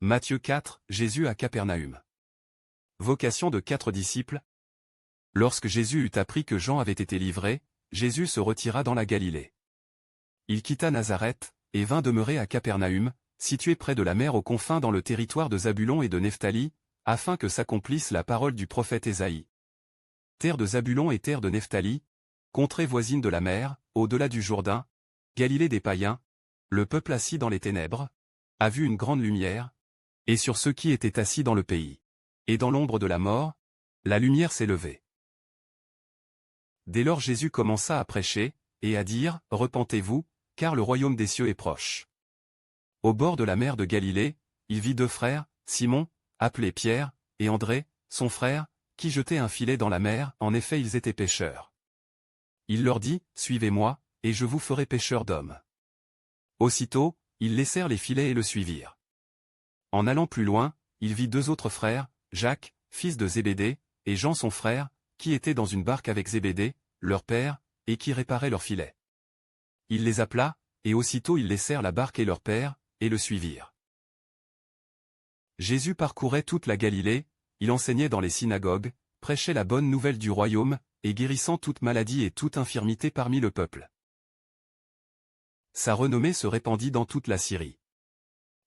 Matthieu 4, Jésus à Capernaüm. Vocation de 4 disciples. Lorsque Jésus eut appris que Jean avait été livré, Jésus se retira dans la Galilée. Il quitta Nazareth, et vint demeurer à Capernaüm, situé près de la mer aux confins dans le territoire de Zabulon et de Nephtali, afin que s'accomplisse la parole du prophète Ésaïe. Terre de Zabulon et terre de Nephtali, contrée voisine de la mer, au-delà du Jourdain, Galilée des païens, le peuple assis dans les ténèbres, a vu une grande lumière, et sur ceux qui étaient assis dans le pays. Et dans l'ombre de la mort, la lumière s'est levée. Dès lors Jésus commença à prêcher, et à dire, « Repentez-vous, car le royaume des cieux est proche. » Au bord de la mer de Galilée, il vit 2 frères, Simon, appelé Pierre, et André, son frère, qui jetaient un filet dans la mer, en effet ils étaient pêcheurs. Il leur dit, « Suivez-moi, et je vous ferai pêcheurs d'hommes. » Aussitôt, ils laissèrent les filets et le suivirent. En allant plus loin, il vit 2 autres frères, Jacques, fils de Zébédée, et Jean son frère, qui étaient dans une barque avec Zébédée, leur père, et qui réparaient leurs filets. Il les appela, et aussitôt ils laissèrent la barque et leur père, et le suivirent. Jésus parcourait toute la Galilée, il enseignait dans les synagogues, prêchait la bonne nouvelle du royaume, et guérissant toute maladie et toute infirmité parmi le peuple. Sa renommée se répandit dans toute la Syrie.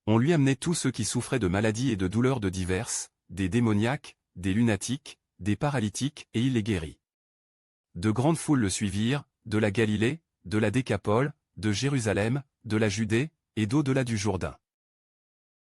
On lui amenait tous ceux qui souffraient de maladies et de douleurs de diverses, des démoniaques, des lunatiques, des paralytiques, et il les guérit. De grandes foules le suivirent, de la Galilée, de la Décapole, de Jérusalem, de la Judée, et d'au-delà du Jourdain.